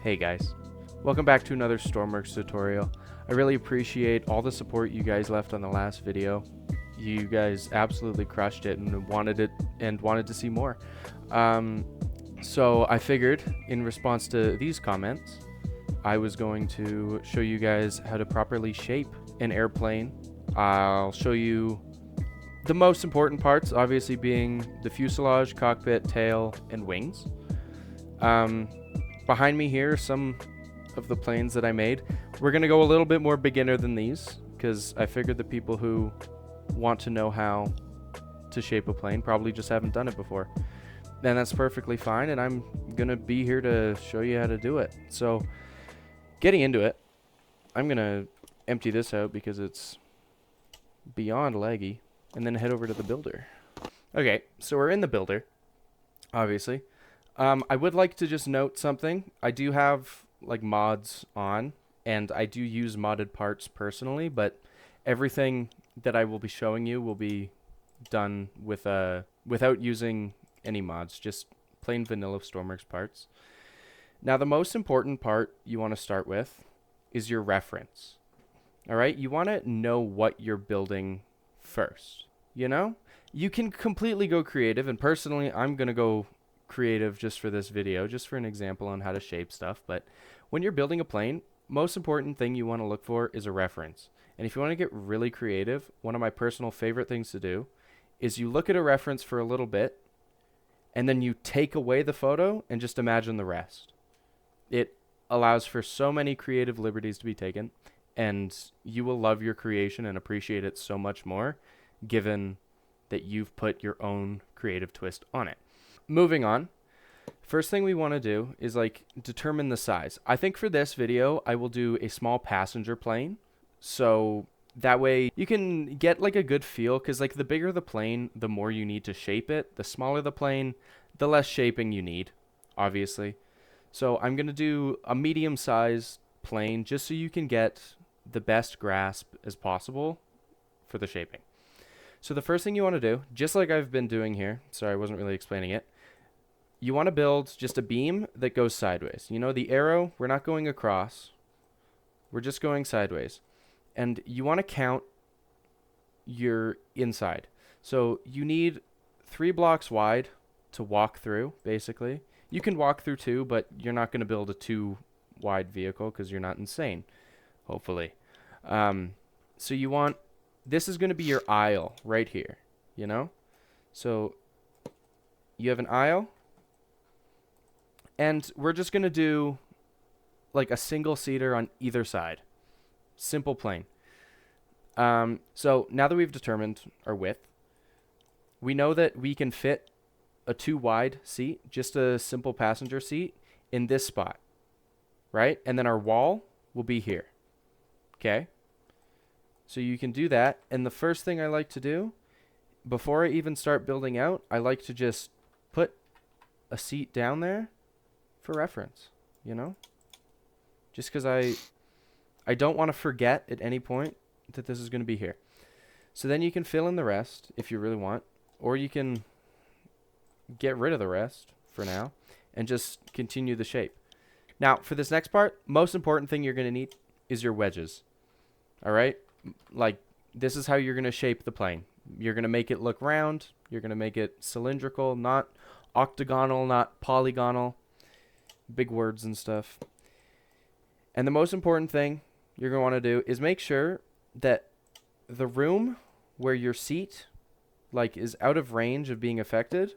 Hey guys, welcome back to another Stormworks tutorial. I really appreciate all the support you guys left on the last video. You guys absolutely crushed it and wanted to see more. So I figured in response to these comments, I was going to show you guys how to properly shape an airplane. I'll show you the most important parts, obviously being the fuselage, cockpit, tail, and wings. Behind me here, some of the planes that I made. We're going to go a little bit more beginner than these, because I figured the people who want to know how to shape a plane probably just haven't done it before. And that's perfectly fine, and I'm going to be here to show you how to do it. So, getting into it, I'm going to empty this out because it's beyond laggy, and then head over to the builder. Okay, so we're in the builder, obviously. I would like to just note something. I do have like mods on, and I do use modded parts personally, but everything that I will be showing you will be done with without using any mods, just plain vanilla Stormworks parts. Now, the most important part you want to start with is your reference. All right, you want to know what you're building first. You know, you can completely go creative, and personally, I'm gonna go creative just for this video, just for an example on how to shape stuff. But when you're building a plane, most important thing you want to look for is a reference. And if you want to get really creative, one of my personal favorite things to do is you look at a reference for a little bit, and then you take away the photo and just imagine the rest. It allows for so many creative liberties to be taken, and you will love your creation and appreciate it so much more, given that you've put your own creative twist on it. Moving on, first thing we want to do is determine the size. I think for this video, I will do a small passenger plane. So that way you can get a good feel, because the bigger the plane, the more you need to shape it. The smaller the plane, the less shaping you need, obviously. So I'm going to do a medium-sized plane just so you can get the best grasp as possible for the shaping. So the first thing you want to do, just like I've been doing here, sorry, I wasn't really explaining it, you want to build just a beam that goes sideways. You know, the arrow, we're not going across. We're just going sideways. And you want to count your inside. So you need 3 blocks wide to walk through, basically. You can walk through 2, but you're not going to build a 2 wide vehicle because you're not insane, hopefully. So you want, this is going to be your aisle right here, you know? So you have an aisle. And we're just going to do a single seater on either side. Simple plane. So now that we've determined our width, we know that we can fit a 2 wide seat, just a simple passenger seat, in this spot. Right? And then our wall will be here. Okay? So you can do that. And the first thing I like to do, before I even start building out, I like to just put a seat down there for reference, you know, just because I don't want to forget at any point that this is going to be here. So then you can fill in the rest if you really want, or you can get rid of the rest for now and just continue the shape. Now for this next part, most important thing you're going to need is your wedges. All right, this is how you're going to shape the plane. You're going to make it look round. You're going to make it cylindrical, not octagonal, not polygonal. Big words and stuff. And the most important thing you're going to want to do is make sure that the room where your seat is out of range of being affected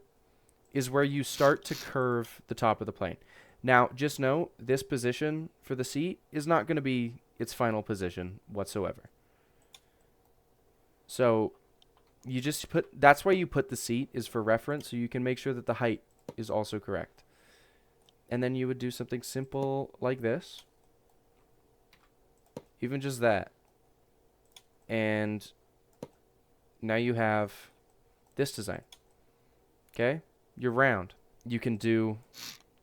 is where you start to curve the top of the plane. Now, just know this position for the seat is not going to be its final position whatsoever. So you just that's why you put the seat, is for reference, so you can make sure that the height is also correct. And then you would do something simple like this. Even just that. And now you have this design. Okay? You're round. You can do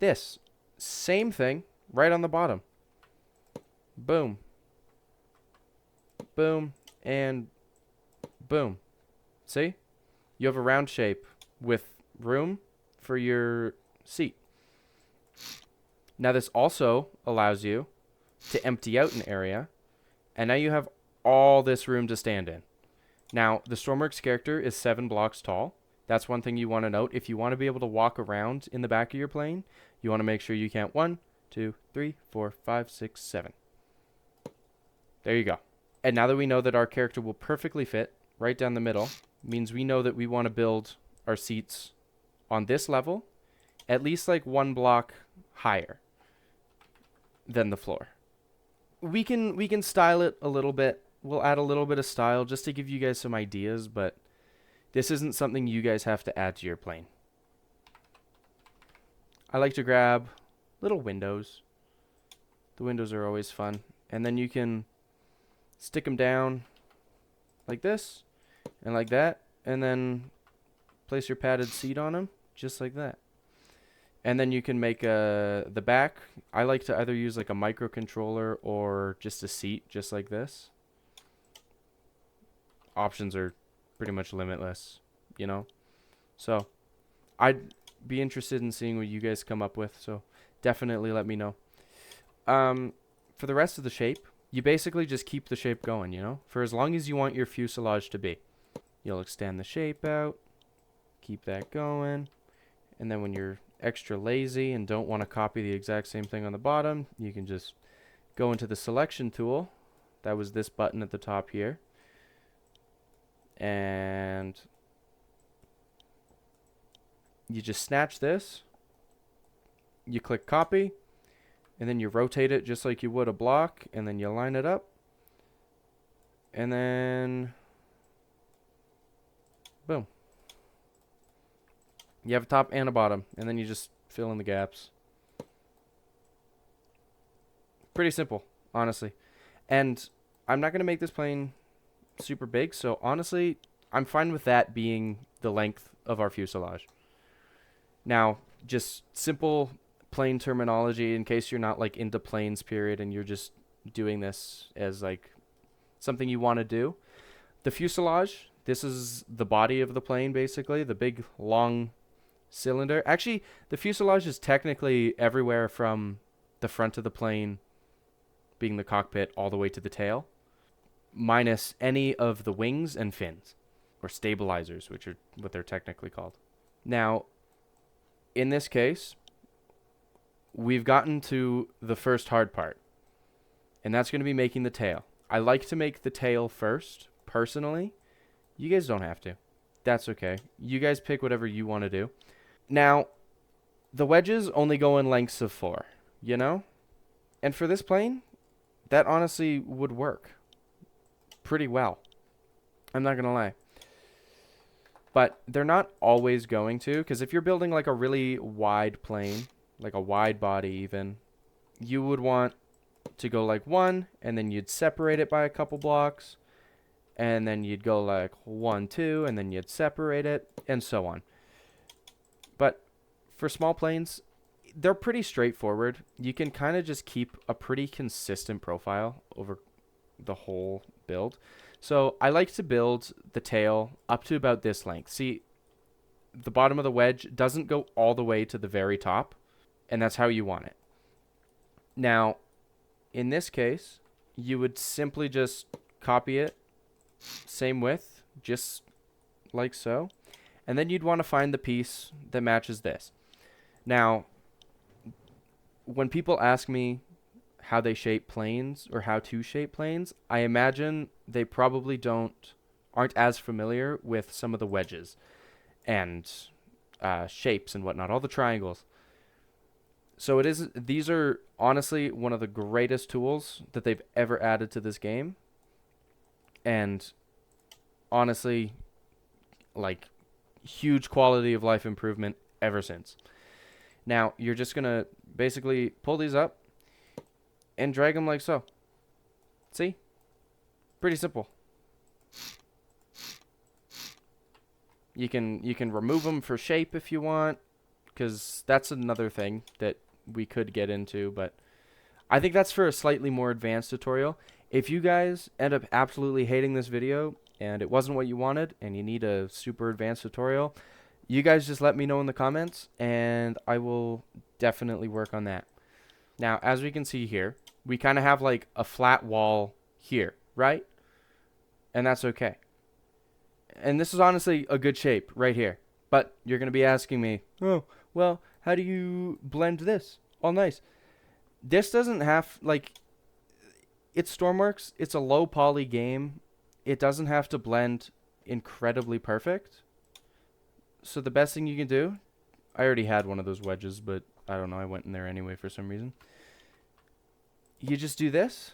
this. Same thing right on the bottom. Boom. Boom. And boom. See? You have a round shape with room for your seat. Now this also allows you to empty out an area, and now you have all this room to stand in. Now, the Stormworks character is 7 blocks tall. That's one thing you want to note. If you want to be able to walk around in the back of your plane, you want to make sure you count 1, 2, 3, 4, 5, 6, 7. There you go. And now that we know that our character will perfectly fit right down the middle, means we know that we want to build our seats on this level, at least like 1 block higher than the floor. We can style it a little bit. We'll add a little bit of style just to give you guys some ideas, but this isn't something you guys have to add to your plane. I like to grab little windows. The windows are always fun. And then you can stick them down like this and like that, and then place your padded seat on them just like that. And then you can make the back. I like to either use like a microcontroller or just a seat just like this. Options are pretty much limitless, you know? So I'd be interested in seeing what you guys come up with, so definitely let me know. For the rest of the shape, you basically just keep the shape going, you know? For as long as you want your fuselage to be. You'll extend the shape out, keep that going, and then when you're extra lazy and don't want to copy the exact same thing on the bottom, you can just go into the selection tool. That was this button at the top here. And you just snatch this, you click copy, and then you rotate it just like you would a block, and then you line it up, and then boom. You have a top and a bottom, and then you just fill in the gaps. Pretty simple, honestly. And I'm not going to make this plane super big, so honestly, I'm fine with that being the length of our fuselage. Now, just simple plane terminology in case you're not like into planes period and you're just doing this as like something you want to do. The fuselage, this is the body of the plane basically, the big long cylinder. Actually, the fuselage is technically everywhere from the front of the plane being the cockpit all the way to the tail, minus any of the wings and fins, or stabilizers, which are what they're technically called. Now, in this case, we've gotten to the first hard part, and that's going to be making the tail. I like to make the tail first, personally. You guys don't have to. That's okay. You guys pick whatever you want to do. Now, the wedges only go in lengths of 4, you know? And for this plane, that honestly would work pretty well. I'm not going to lie. But they're not always going to, because if you're building like a really wide plane, like a wide body even, you would want to go like 1, and then you'd separate it by a couple blocks, and then you'd go like 1, 2, and then you'd separate it, and so on. But for small planes, they're pretty straightforward. You can kind of just keep a pretty consistent profile over the whole build. So I like to build the tail up to about this length. See, the bottom of the wedge doesn't go all the way to the very top, and that's how you want it. Now, in this case, you would simply just copy it, same width, just like so, and then you'd want to find the piece that matches this. Now, when people ask me how they shape planes or how to shape planes, I imagine they probably aren't as familiar with some of the wedges and shapes and whatnot, all the triangles. So these are honestly one of the greatest tools that they've ever added to this game. And honestly, like, huge quality of life improvement ever since. Now, you're just going to basically pull these up and drag them like so. See? Pretty simple. You can remove them for shape if you want, because that's another thing that we could get into, but I think that's for a slightly more advanced tutorial. If you guys end up absolutely hating this video and it wasn't what you wanted and you need a super advanced tutorial, you guys just let me know in the comments and I will definitely work on that. Now, as we can see here, we kind of have like a flat wall here, right? And that's okay. And this is honestly a good shape right here. But you're going to be asking me, oh, well, how do you blend this? All nice. This doesn't have, like, it's Stormworks. It's a low poly game. It doesn't have to blend incredibly perfect. So the best thing you can do, I already had one of those wedges, but I don't know, I went in there anyway for some reason. You just do this.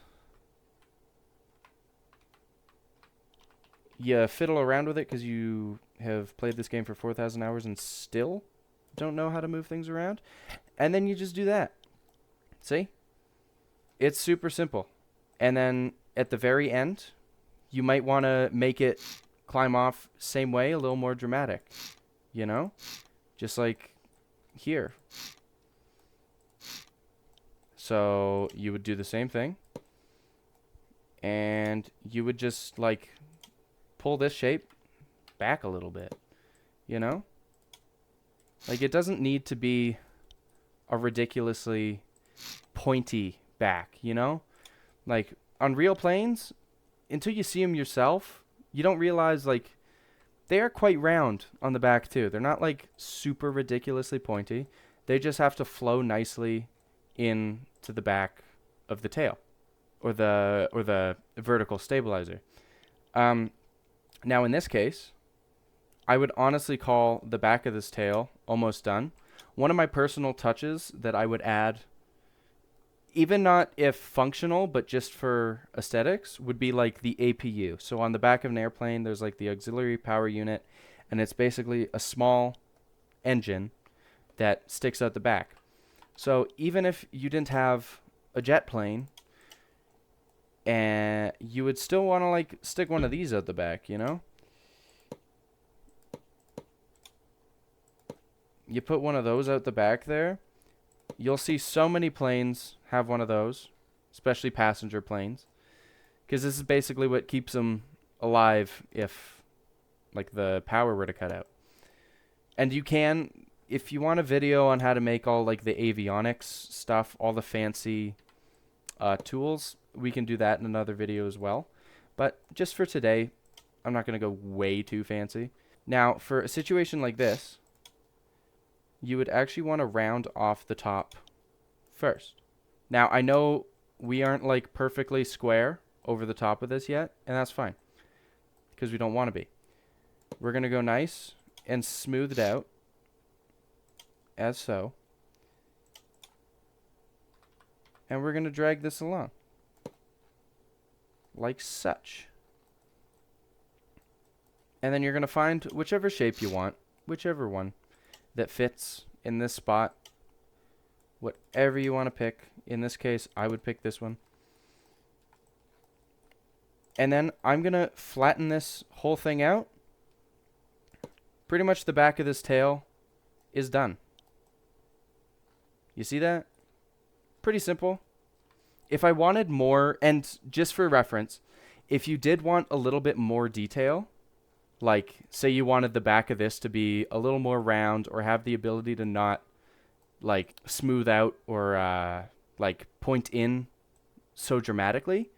You fiddle around with it because you have played this game for 4,000 hours and still don't know how to move things around. And then you just do that. See? It's super simple. And then at the very end, you might want to make it climb off same way, a little more dramatic. You know? Just like here. So you would do the same thing. And you would just like pull this shape back a little bit. You know? Like it doesn't need to be a ridiculously pointy back, you know? Like on real planes, until you see them yourself, you don't realize like they are quite round on the back too. They're not like super ridiculously pointy. They just have to flow nicely in to the back of the tail or the vertical stabilizer. Now in this case, I would honestly call the back of this tail almost done. One of my personal touches that I would add, even not if functional, but just for aesthetics, would be like the APU. So on the back of an airplane, there's like the auxiliary power unit, and it's basically a small engine that sticks out the back. So even if you didn't have a jet plane, and you would still want to like stick one of these out the back, you know? You put one of those out the back there. You'll see so many planes have one of those, especially passenger planes, because this is basically what keeps them alive if like the power were to cut out. And you can, if you want a video on how to make all like the avionics stuff, all the fancy tools, we can do that in another video as well. But just for today, I'm not going to go way too fancy. Now, for a situation like this, you would actually want to round off the top first. Now, I know we aren't like perfectly square over the top of this yet, and that's fine, because we don't want to be. We're going to go nice and smooth it out, as so. And we're going to drag this along, like such. And then you're going to find whichever shape you want, whichever one that fits in this spot, whatever you want to pick. In this case, I would pick this one. And then I'm going to flatten this whole thing out. Pretty much the back of this tail is done. You see that? Pretty simple. If I wanted more, and just for reference, if you did want a little bit more detail, like say you wanted the back of this to be a little more round or have the ability to not like smooth out or like point in so dramatically,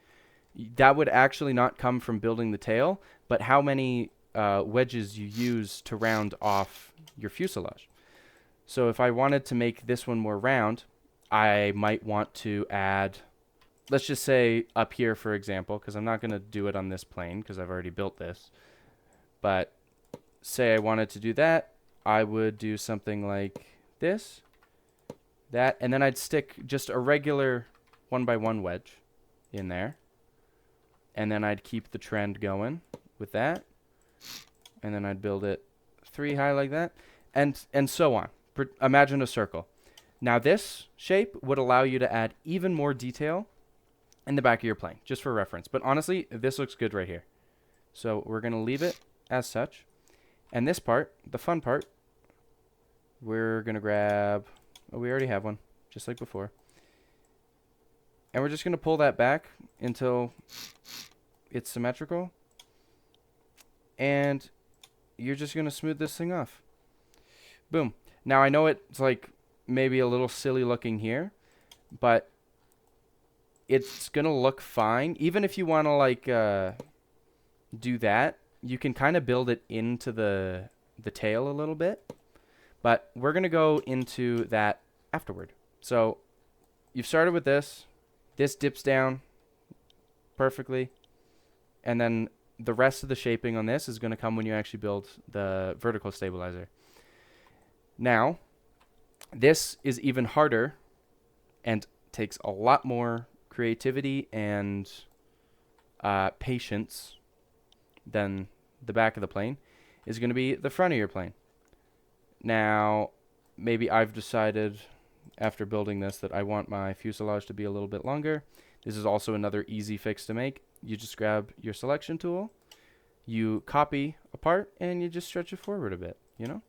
that would actually not come from building the tail, but how many wedges you use to round off your fuselage. So if I wanted to make this one more round, I might want to add, let's just say up here, for example, because I'm not going to do it on this plane because I've already built this. But say I wanted to do that, I would do something like this, that, and then I'd stick just a regular 1x1 wedge in there. And then I'd keep the trend going with that. And then I'd build it 3 high like that, and so on. Imagine a circle. Now this shape would allow you to add even more detail in the back of your plane, just for reference. But honestly, this looks good right here. So we're going to leave it as such. And this part, the fun part, we're going to grab, oh, we already have one, just like before. And we're just going to pull that back until it's symmetrical. And you're just going to smooth this thing off. Boom. Now I know it's like maybe a little silly looking here, but it's going to look fine. Even if you want to like do that, you can kind of build it into the tail a little bit. But we're going to go into that afterward. So you've started with this. This dips down perfectly. And then the rest of the shaping on this is going to come when you actually build the vertical stabilizer. Now, this is even harder and takes a lot more creativity and patience than the back of the plane, is going to be the front of your plane. Now, maybe I've decided after building this that I want my fuselage to be a little bit longer. This is also another easy fix to make. You just grab your selection tool, you copy a part, and you just stretch it forward a bit, you know?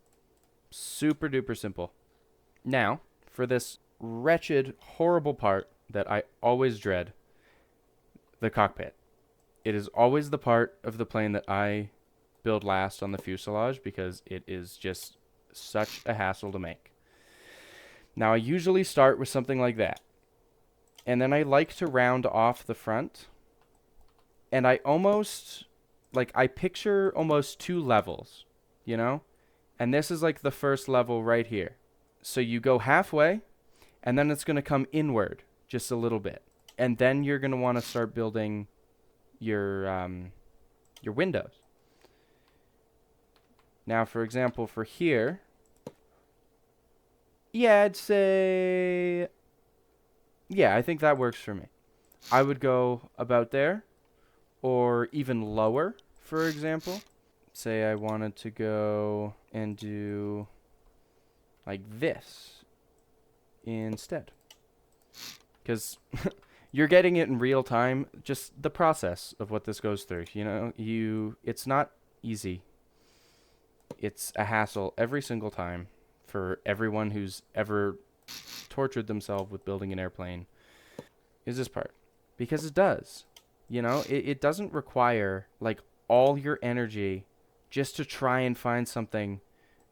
Super duper simple. Now, for this wretched, horrible part that I always dread, the cockpit. It is always the part of the plane that I build last on the fuselage because it is just such a hassle to make. Now, I usually start with something like that. And then I like to round off the front. And I almost, like, I picture almost 2 levels, you know? And this is like the first level right here. So you go halfway, and then it's going to come inward just a little bit. And then you're going to want to start building your windows. Now, for example, for here, yeah, I'd say, yeah, I think that works for me. I would go about there, or even lower, for example. Say I wanted to go and do like this instead. Because you're getting it in real time, just the process of what this goes through. You know, it's not easy. It's a hassle every single time for everyone who's ever tortured themselves with building an airplane, is this part. Because it does. You know, it doesn't require like all your energy just to try and find something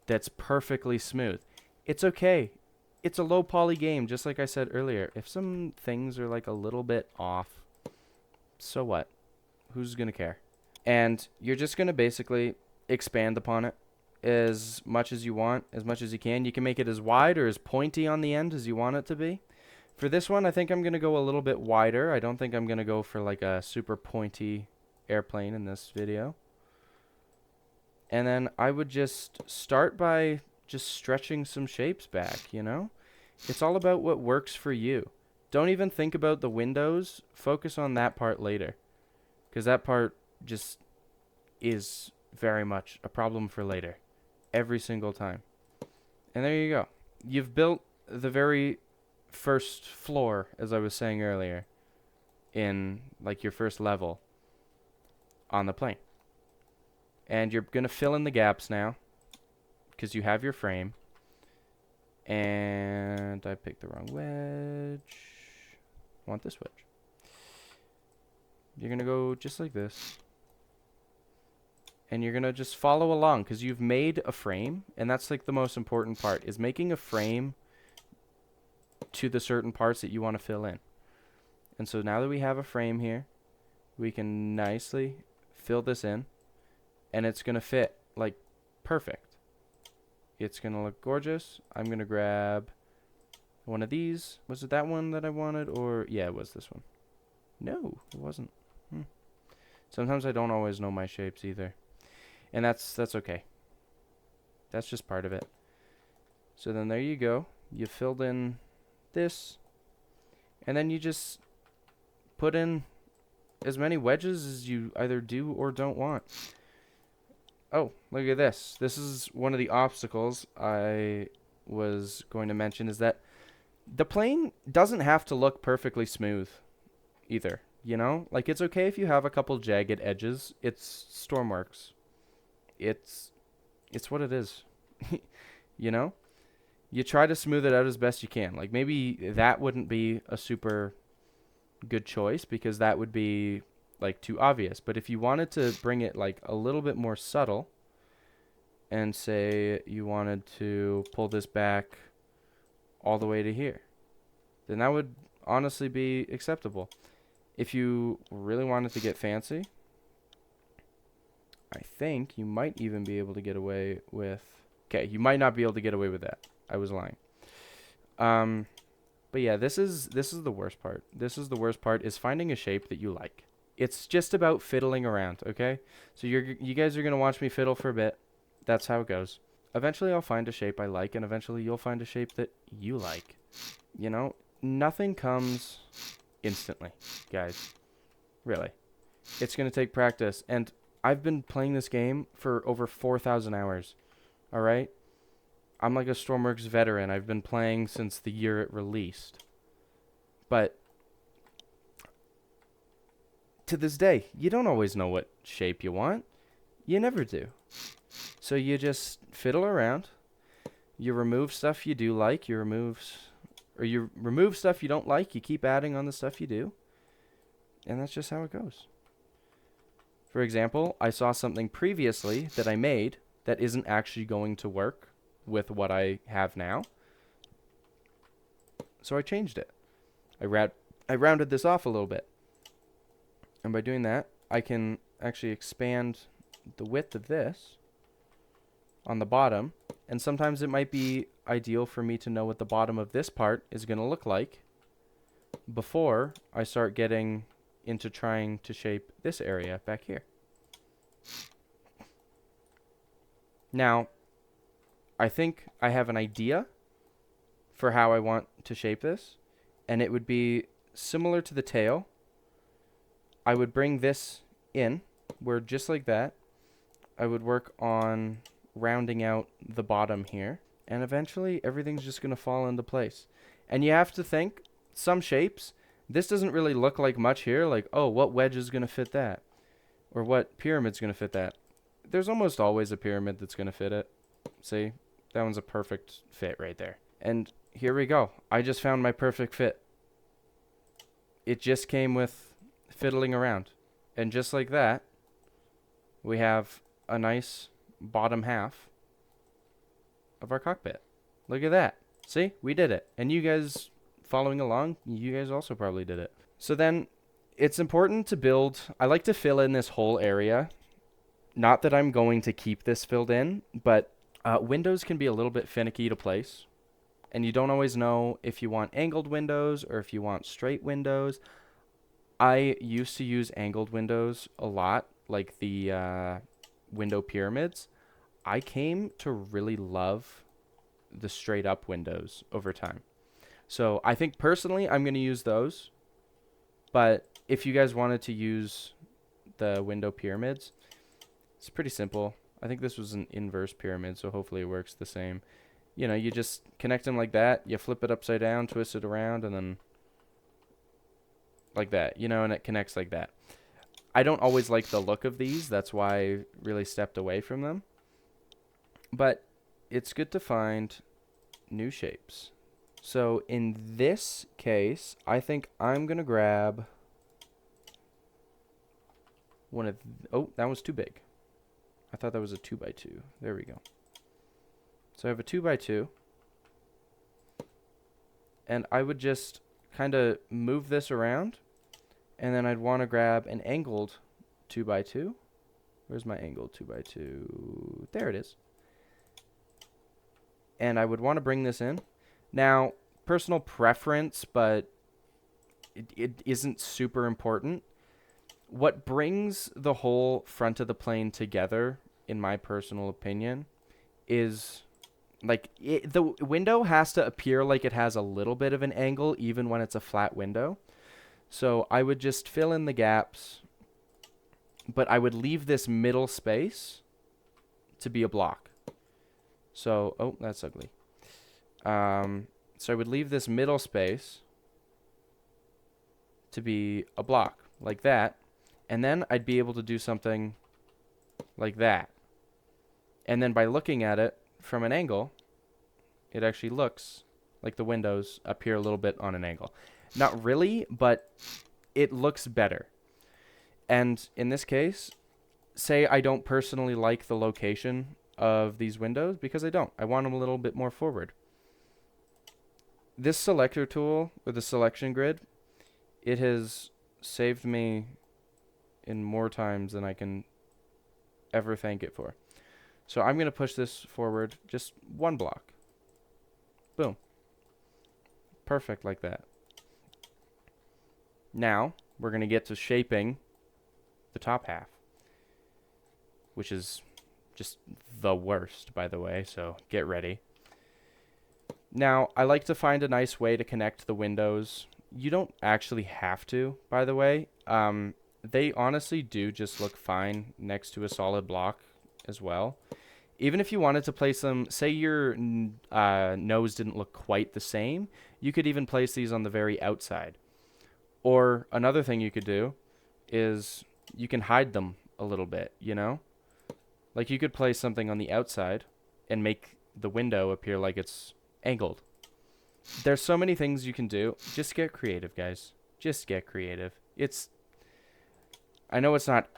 that's perfectly smooth. It's okay. It's a low poly game, just like I said earlier. If some things are like a little bit off, so what? Who's going to care? And you're just going to basically expand upon it as much as you want, as much as you can. You can make it as wide or as pointy on the end as you want it to be. For this one, I think I'm going to go a little bit wider. I don't think I'm going to go for like a super pointy airplane in this video. And then I would just start by just stretching some shapes back, you know? It's all about what works for you. Don't even think about the windows. Focus on that part later. Because that part just is very much a problem for later. Every single time. And there you go. You've built the very first floor, as I was saying earlier, in like your first level on the plane. And you're going to fill in the gaps now because you have your frame. And I picked the wrong wedge. I want this wedge. You're going to go just like this. And you're going to just follow along because you've made a frame. And that's like the most important part, is making a frame to the certain parts that you want to fill in. And so now that we have a frame here, we can nicely fill this in. And it's going to fit like perfect. It's going to look gorgeous. I'm going to grab one of these. Was it that one that I wanted? Or, yeah, it was this one. No, it wasn't. Sometimes I don't always know my shapes either. And that's okay. That's just part of it. So then there you go. You filled in this. And then you just put in as many wedges as you either do or don't want. Oh, look at this. This is one of the obstacles I was going to mention, is that the plane doesn't have to look perfectly smooth either, you know? Like, it's okay if you have a couple jagged edges. It's Stormworks. It's what it is. You know? You try to smooth it out as best you can. Like, maybe that wouldn't be a super good choice because that would be like too obvious. But if you wanted to bring it like a little bit more subtle, and say you wanted to pull this back all the way to here, then that would honestly be acceptable. If you really wanted to get fancy, I think you might even be able to get away with... Okay, you might not be able to get away with that. I was lying. But yeah, this is the worst part. This is the worst part, is finding a shape that you like. It's just about fiddling around, okay? So you guys are going to watch me fiddle for a bit. That's how it goes. Eventually I'll find a shape I like, and eventually you'll find a shape that you like. You know, nothing comes instantly, guys. Really. It's going to take practice, and I've been playing this game for over 4,000 hours. All right? I'm like a Stormworks veteran. I've been playing since the year it released. But to this day, you don't always know what shape you want. You never do. So you just fiddle around. You remove stuff you do like. You remove stuff you don't like. You keep adding on the stuff you do. And that's just how it goes. For example, I saw something previously that I made that isn't actually going to work with what I have now. So I changed it. I rounded this off a little bit. And by doing that, I can actually expand the width of this on the bottom. And sometimes it might be ideal for me to know what the bottom of this part is going to look like before I start getting into trying to shape this area back here. Now, I think I have an idea for how I want to shape this, and it would be similar to the tail. I would bring this in, where just like that, I would work on rounding out the bottom here, and eventually everything's just going to fall into place. And you have to think, some shapes, this doesn't really look like much here, like, oh, what wedge is going to fit that? Or what pyramid's going to fit that? There's almost always a pyramid that's going to fit it. See? That one's a perfect fit right there. And here we go. I just found my perfect fit. It just came with fiddling around. And just like that, we have a nice bottom half of our cockpit. Look at that. See? We did it. And you guys following along, you guys also probably did it. So then, it's important to build... I like to fill in this whole area. Not that I'm going to keep this filled in, but windows can be a little bit finicky to place. And you don't always know if you want angled windows or if you want straight windows. I used to use angled windows a lot, like the window pyramids. I came to really love the straight up windows over time. So I think personally I'm going to use those. But if you guys wanted to use the window pyramids, it's pretty simple. I think this was an inverse pyramid, so hopefully it works the same. You know, you just connect them like that. You flip it upside down, twist it around, and then like that, you know, and it connects like that. I don't always like the look of these. That's why I really stepped away from them. But it's good to find new shapes. So in this case, I think I'm going to grab one of... Oh, that was too big. I thought that was a 2x2. There we go. So I have a 2x2. And I would just kind of move this around. And then I'd want to grab an angled 2x2. Where's my angled 2x2? There it is. And I would want to bring this in. Now, personal preference, but it isn't super important. What brings the whole front of the plane together, in my personal opinion, is like the window has to appear like it has a little bit of an angle even when it's a flat window. So I would just fill in the gaps, but I would leave this middle space to be a block. So, oh, that's ugly. So I would leave this middle space to be a block like that. And then I'd be able to do something like that. And then by looking at it from an angle, it actually looks like the windows appear a little bit on an angle. Not really, but it looks better. And in this case, say I don't personally like the location of these windows, because I don't. I want them a little bit more forward. this selector tool with the selection grid, it has saved me in more times than I can ever thank it for. So I'm going to push this forward just one block. Boom. Perfect like that. Now we're going to get to shaping the top half, which is just the worst, by the way, so get ready. Now, I like to find a nice way to connect the windows. You don't actually have to, by the way. They honestly do just look fine next to a solid block as well. Even if you wanted to place them, say your nose didn't look quite the same, you could even place these on the very outside. Or another thing you could do is you can hide them a little bit, you know? Like you could place something on the outside and make the window appear like it's angled. There's so many things you can do. Just get creative, guys. Just get creative. I know it's not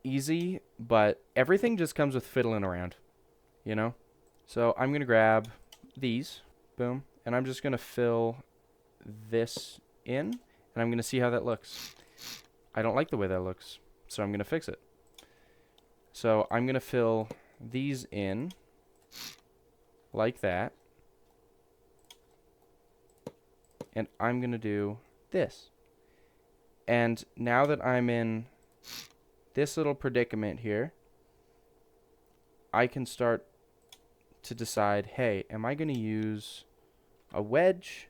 easy, but everything just comes with fiddling around, you know? So I'm going to grab these, boom, and I'm just going to fill this in, and I'm going to see how that looks. I don't like the way that looks, so I'm going to fix it. So I'm going to fill these in like that. And I'm going to do this. And now that I'm in this little predicament here, I can start to decide, hey, am I going to use a wedge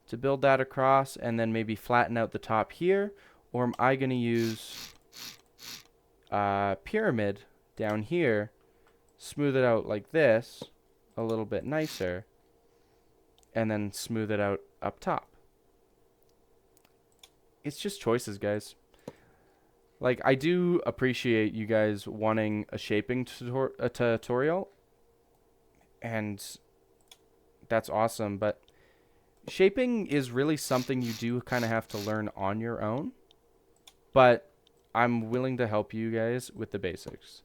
to build that across and then maybe flatten out the top here? Or am I going to use a pyramid down here, smooth it out like this, a little bit nicer, and then smooth it out up top? It's just choices, guys. Like, I do appreciate you guys wanting a shaping tutorial, and that's awesome, but shaping is really something you do kind of have to learn on your own, but I'm willing to help you guys with the basics.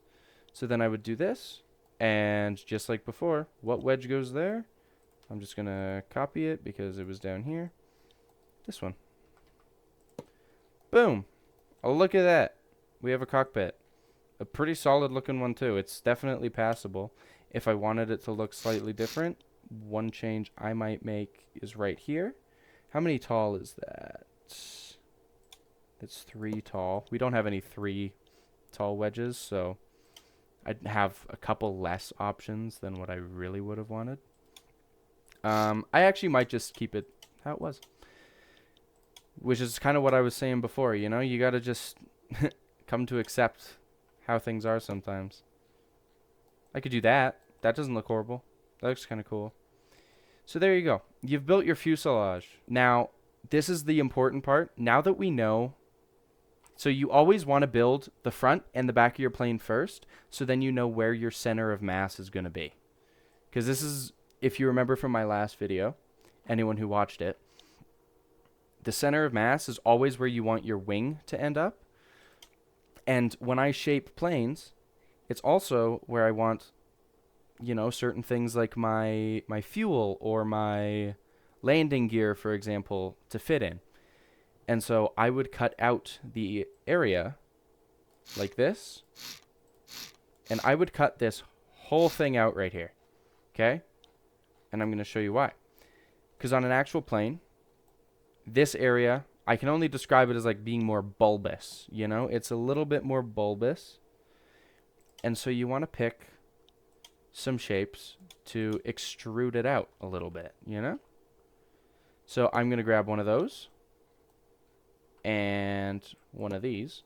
So then I would do this, and just like before, what wedge goes there? I'm just going to copy it because it was down here. This one. Boom. Oh, look at that. We have a cockpit. A pretty solid looking one too. It's definitely passable. If I wanted it to look slightly different, one change I might make is right here. How many tall is that? It's 3 tall. We don't have any 3 tall wedges, so I'd have a couple less options than what I really would have wanted. I actually might just keep it how it was. Which is kind of what I was saying before, you know? You gotta just come to accept how things are sometimes. I could do that. That doesn't look horrible. That looks kind of cool. So there you go. You've built your fuselage. Now, this is the important part. Now that we know... So you always want to build the front and the back of your plane first, so then you know where your center of mass is going to be. Because this is, if you remember from my last video, anyone who watched it, the center of mass is always where you want your wing to end up. And when I shape planes, it's also where I want, you know, certain things like my fuel or my landing gear, for example, to fit in. And so I would cut out the area like this, and I would cut this whole thing out right here, okay? And I'm going to show you why. Because on an actual plane, this area, I can only describe it as like being more bulbous, you know? It's a little bit more bulbous. And so you want to pick some shapes to extrude it out a little bit, you know? So I'm going to grab one of those and one of these,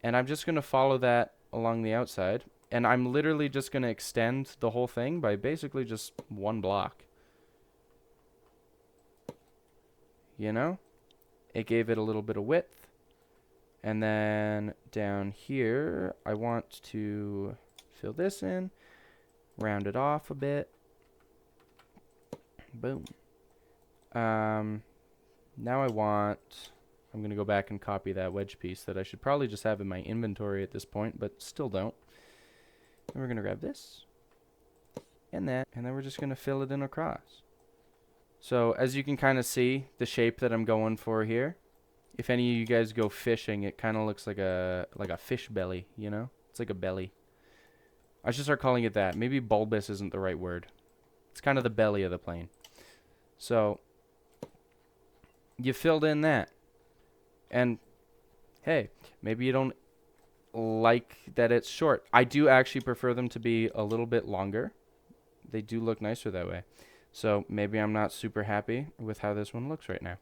and I'm just going to follow that along the outside, and I'm literally just going to extend the whole thing by basically just one block. You know? It gave it a little bit of width. And then down here, I want to fill this in, round it off a bit. Boom. Now I'm going to go back and copy that wedge piece that I should probably just have in my inventory at this point, but still don't. And we're going to grab this and that, and then we're just going to fill it in across. So as you can kind of see the shape that I'm going for here, if any of you guys go fishing, it kind of looks like a fish belly, you know? It's like a belly. I should start calling it that. Maybe bulbous isn't the right word. It's kind of the belly of the plane. So you filled in that. And hey, maybe you don't like that it's short. I do actually prefer them to be a little bit longer. They do look nicer that way. So maybe I'm not super happy with how this one looks right now.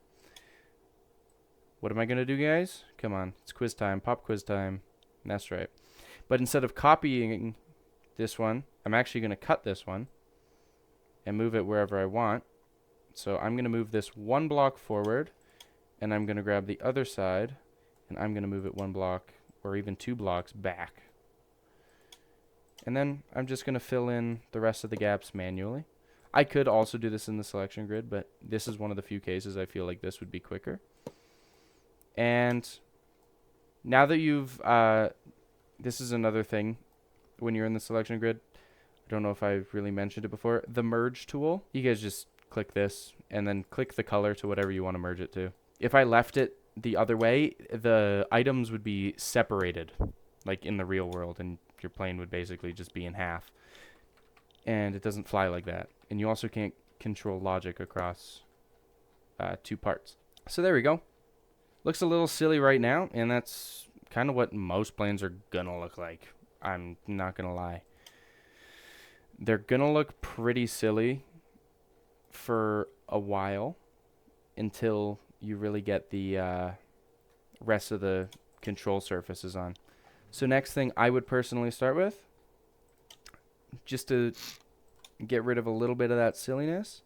What am I going to do, guys? Come on. It's quiz time. Pop quiz time. That's right. But instead of copying this one, I'm actually going to cut this one and move it wherever I want. So I'm going to move this one block forward, and I'm going to grab the other side, and I'm going to move it one block or even 2 blocks back. And then I'm just going to fill in the rest of the gaps manually. I could also do this in the selection grid, but this is one of the few cases I feel like this would be quicker. And now that you've, this is another thing when you're in the selection grid. I don't know if I've really mentioned it before. The merge tool, you guys just click this and then click the color to whatever you want to merge it to. If I left it the other way, the items would be separated, like in the real world, and your plane would basically just be in half. And it doesn't fly like that. And you also can't control logic across 2 parts. So there we go. Looks a little silly right now, and that's kind of what most planes are gonna look like. I'm not gonna lie. They're gonna look pretty silly for a while until you really get the rest of the control surfaces on. So next thing I would personally start with, just to get rid of a little bit of that silliness,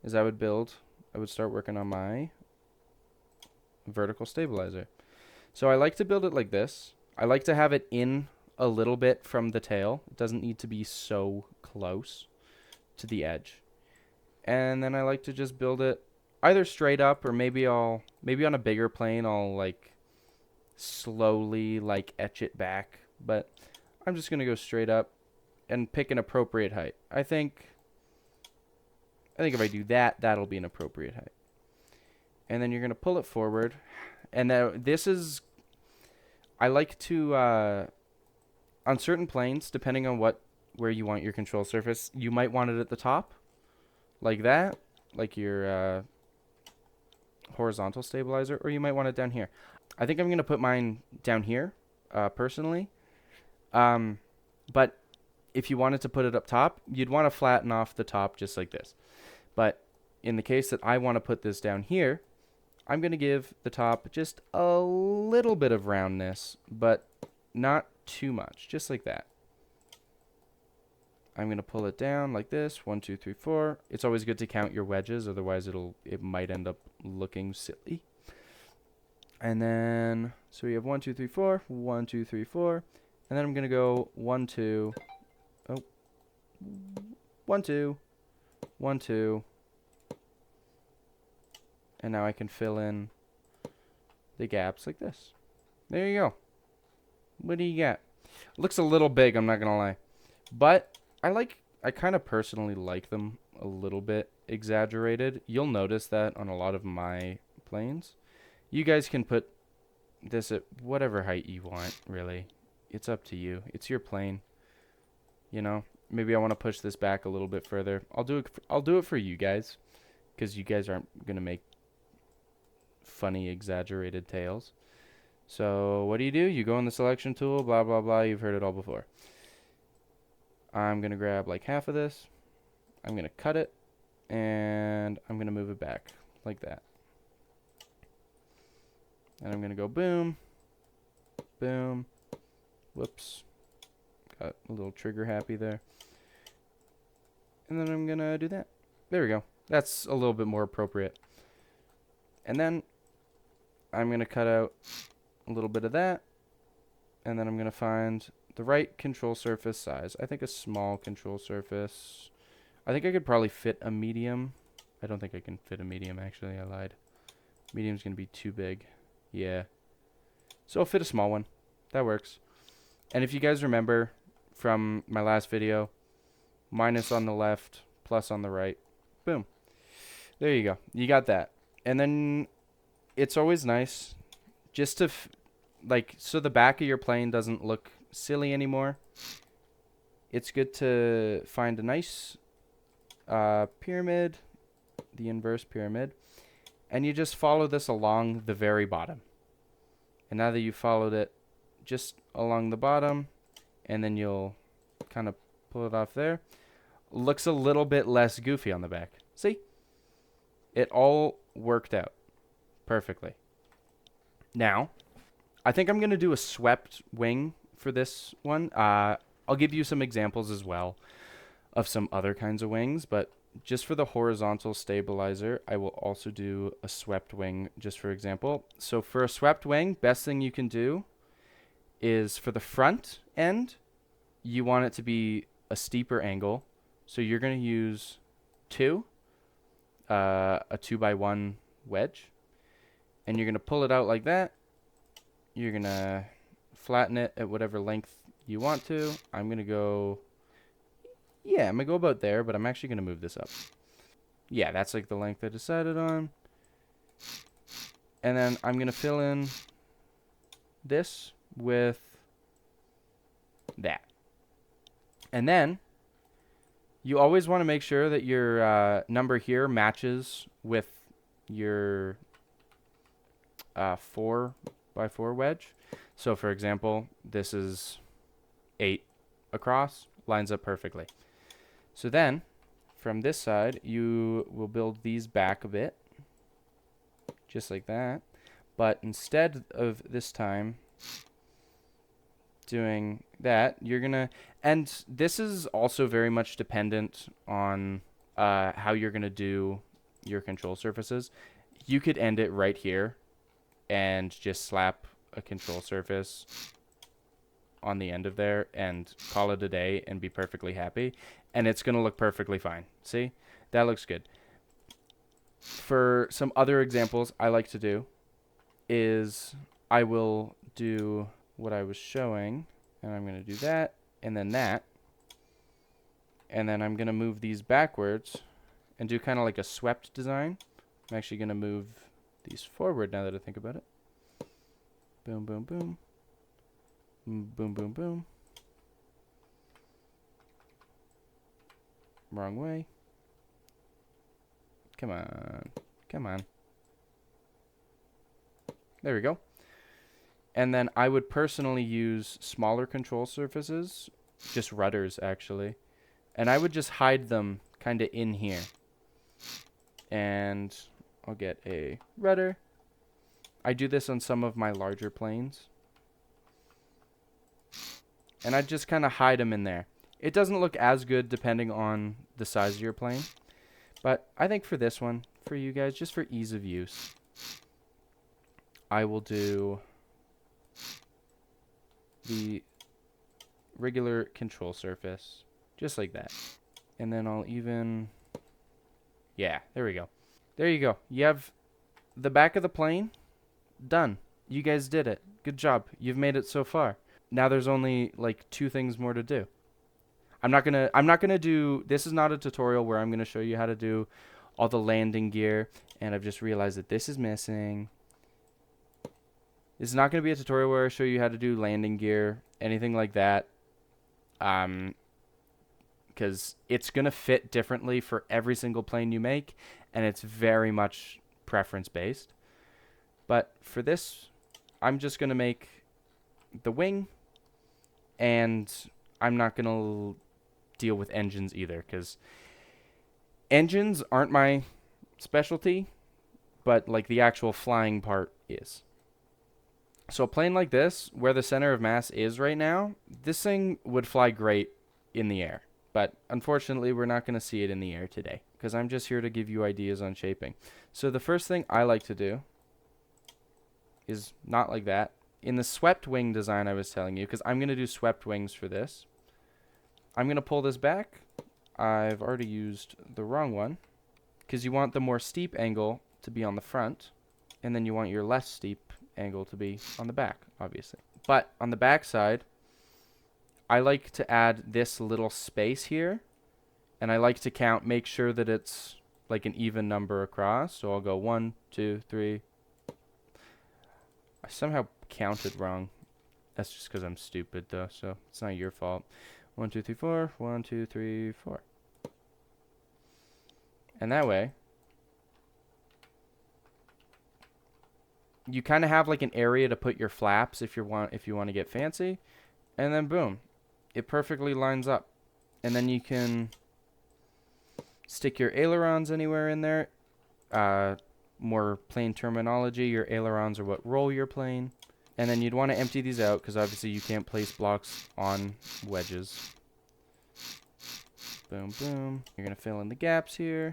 is I would start working on my vertical stabilizer. So I like to build it like this. I like to have it in a little bit from the tail. It doesn't need to be so close to the edge. And then I like to just build it either straight up, or maybe on a bigger plane I'll like slowly like etch it back, but I'm just gonna go straight up and pick an appropriate height. I think if I do that, that'll be an appropriate height. And then you're gonna pull it forward, and this is, I like to on certain planes, depending on where you want your control surface, you might want it at the top, like that, like your horizontal stabilizer, or you might want it down here. I think I'm gonna put mine down here, personally. But if you wanted to put it up top, you'd want to flatten off the top just like this. But in the case that I want to put this down here, I'm gonna give the top just a little bit of roundness, but not too much, just like that. I'm gonna pull it down like this, 1, 2, 3, 4. It's always good to count your wedges, otherwise it might end up looking silly. And then, so we have 1, 2, 3, 4, 1, 2, 3, 4, and then I'm gonna go 1, 2, 1, 2, 1, 2, and now I can fill in the gaps like this. There you go. What do you got? Looks a little big, I'm not gonna lie, but I kind of personally like them a little bit exaggerated. You'll notice that on a lot of my planes. You guys can put this at whatever height you want, really. It's up to you. It's your plane. You know, maybe I want to push this back a little bit further. I'll do it for you guys, because you guys aren't gonna make funny exaggerated tails. So what do? You go in the selection tool, blah blah blah. You've heard it all before. I'm gonna grab like half of this. I'm gonna cut it, and I'm gonna move it back like that. And I'm gonna go boom, boom. Whoops. Got a little trigger happy there. And then I'm gonna do that. There we go. That's a little bit more appropriate. And then I'm gonna cut out a little bit of that. And then I'm gonna find the right control surface size. I think a small control surface. I think I could probably fit a medium. I don't think I can fit a medium, actually. I lied. Medium's gonna be too big. Yeah. So I'll fit a small one. That works. And if you guys remember from my last video, minus on the left, plus on the right. Boom. There you go. You got that. And then it's always nice just to, like, so the back of your plane doesn't look silly anymore. It's good to find a nice pyramid, the inverse pyramid, and you just follow this along the very bottom. And now that you've followed it just along the bottom, and then you'll kind of pull it off there, looks a little bit less goofy on the back. See? It all worked out perfectly. Now, I think I'm going to do a swept wing for this one. I'll give you some examples as well of some other kinds of wings, but just for the horizontal stabilizer, I will also do a swept wing just for example. So for a swept wing, best thing you can do is for the front end, you want it to be a steeper angle. So you're going to use a 2x1 wedge, and you're going to pull it out like that. You're going to flatten it at whatever length you want to. I'm going to go, yeah, I'm going to go about there, but I'm actually going to move this up. Yeah, that's like the length I decided on. And then I'm going to fill in this with that. And then you always want to make sure that your number here matches with your 4x4 wedge. So for example, this is 8 across, lines up perfectly. So then from this side, you will build these back a bit, just like that. But instead of this time doing that, you're gonna, and this is also very much dependent on how you're gonna do your control surfaces. You could end it right here and just slap a control surface on the end of there and call it a day and be perfectly happy, and it's gonna look perfectly fine. See, that looks good. For some other examples I like to do is I will do what I was showing, and I'm going to do that, and then that, and then I'm going to move these backwards and do kind of like a swept design. I'm actually going to move these forward now that I think about it. Boom, boom, boom. Boom, boom, boom. Wrong way. Come on. Come on. There we go. And then I would personally use smaller control surfaces, just rudders actually. And I would just hide them kind of in here. And I'll get a rudder. I do this on some of my larger planes. And I just kind of hide them in there. It doesn't look as good depending on the size of your plane. But I think for this one, for you guys, just for ease of use, I will do the regular control surface, just like that. And then I'll even, yeah, there we go. There you go. You have the back of the plane done. You guys did it. Good job. You've made it so far. Now there's only like 2 things more to do. I'm not gonna do, this is not a tutorial where I'm gonna show you how to do all the landing gear, and I've just realized that this is missing. This is not gonna be a tutorial where I show you how to do landing gear, anything like that. Because it's gonna fit differently for every single plane you make, and it's very much preference based. But for this, I'm just gonna make the wing, and I'm not gonna deal with engines either, because engines aren't my specialty, but like the actual flying part is. So a plane like this, where the center of mass is right now, this thing would fly great in the air. But unfortunately, we're not going to see it in the air today, because I'm just here to give you ideas on shaping. So the first thing I like to do is not like that. In the swept wing design I was telling you, because I'm going to do swept wings for this, I'm going to pull this back. I've already used the wrong one, because you want the more steep angle to be on the front, and then you want your less steep angle to be on the back, obviously. But on the back side, I like to add this little space here, and I like to make sure that it's like an even number across. So I'll go 1, 2, 3. I somehow counted wrong. That's just because I'm stupid, though, so it's not your fault. 1, 2, 3, 4. 1, 2, 3, 4. And that way, you kind of have like an area to put your flaps if you want to get fancy, and then boom, it perfectly lines up. And then you can stick your ailerons anywhere in there. More plane terminology, your ailerons are what roll your plane. And then you'd want to empty these out because obviously you can't place blocks on wedges. Boom, boom. You're going to fill in the gaps here.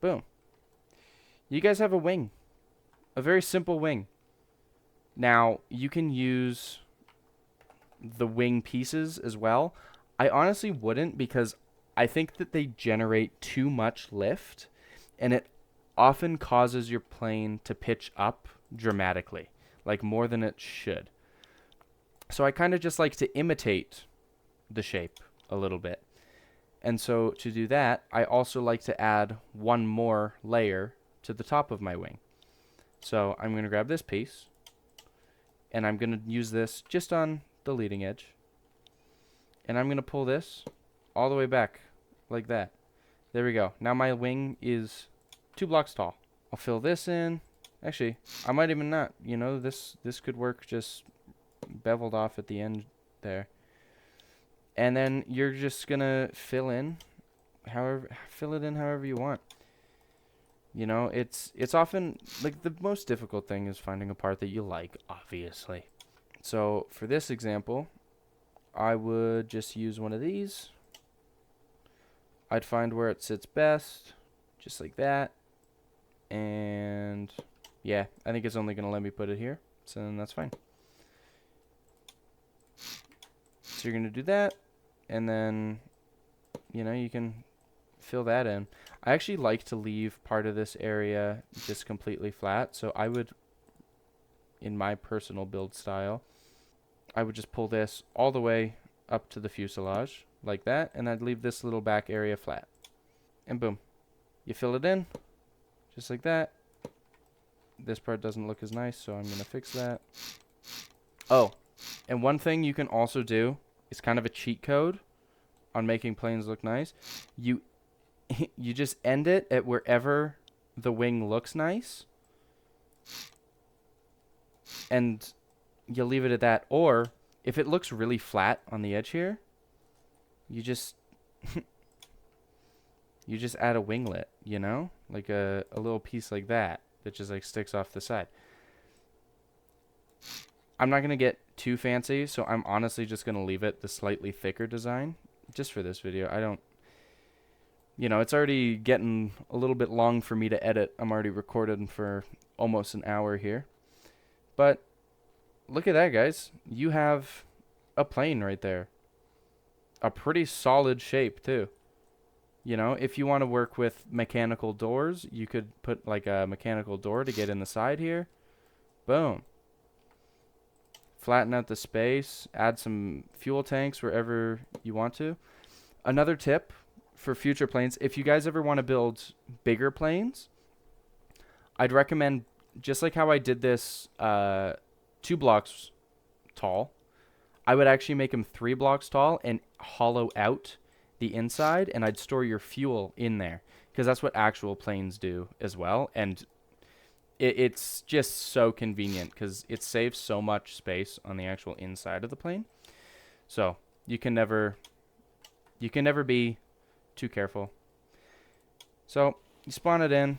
Boom. You guys have a wing. A very simple wing. Now, you can use the wing pieces as well. I honestly wouldn't, because I think that they generate too much lift, and it often causes your plane to pitch up dramatically, like more than it should. So I kind of just like to imitate the shape a little bit. And so to do that, I also like to add one more layer to the top of my wing. So I'm going to grab this piece, and I'm going to use this just on the leading edge. And I'm going to pull this all the way back like that. There we go. Now my wing is 2 blocks tall. I'll fill this in. Actually, I might even not. You know, this could work just beveled off at the end there. And then you're just going to fill it in however you want. You know, it's often, like, the most difficult thing is finding a part that you like, obviously. So for this example, I would just use one of these. I'd find where it sits best, just like that. And yeah, I think it's only going to let me put it here, so then that's fine. So you're going to do that, and then, you know, you can fill that in. I actually like to leave part of this area just completely flat, so I would, in my personal build style, I would just pull this all the way up to the fuselage, like that, and I'd leave this little back area flat. And boom. You fill it in, just like that. This part doesn't look as nice, so I'm going to fix that. Oh, and one thing you can also do is kind of a cheat code on making planes look nice. You just end it at wherever the wing looks nice, and you leave it at that. Or if it looks really flat on the edge here, you just you just add a winglet, you know, like a little piece like that just like sticks off the side. I'm not gonna get too fancy, so I'm honestly just gonna leave it the slightly thicker design just for this video. I don't, you know, it's already getting a little bit long for me to edit. I'm already recording for almost an hour here. But look at that, guys. You have a plane right there. A pretty solid shape, too. You know, if you want to work with mechanical doors, you could put like a mechanical door to get in the side here. Boom. Flatten out the space. Add some fuel tanks wherever you want to. Another tip for future planes, if you guys ever want to build bigger planes, I'd recommend, just like how I did this 2 blocks tall, I would actually make them 3 blocks tall and hollow out the inside, and I'd store your fuel in there, because that's what actual planes do as well. And it's just so convenient because it saves so much space on the actual inside of the plane. So you can never be too careful. So you spawn it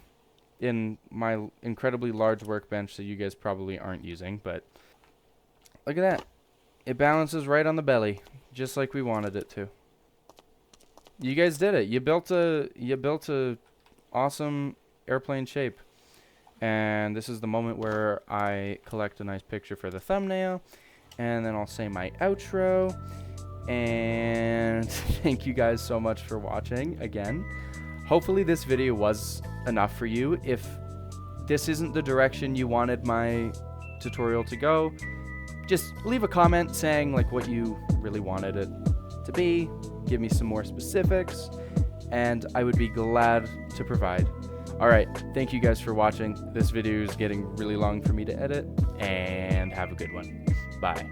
in my incredibly large workbench that you guys probably aren't using, but look at that. It balances right on the belly, just like we wanted it to. You guys did it. You built a awesome airplane shape. And this is the moment where I collect a nice picture for the thumbnail, and then I'll say my outro. And thank you guys so much for watching again. Hopefully this video was enough for you. If this isn't the direction you wanted my tutorial to go, just leave a comment saying like what you really wanted it to be. Give me some more specifics, and I would be glad to provide. Alright, thank you guys for watching. This video is getting really long for me to edit, and have a good one. Bye.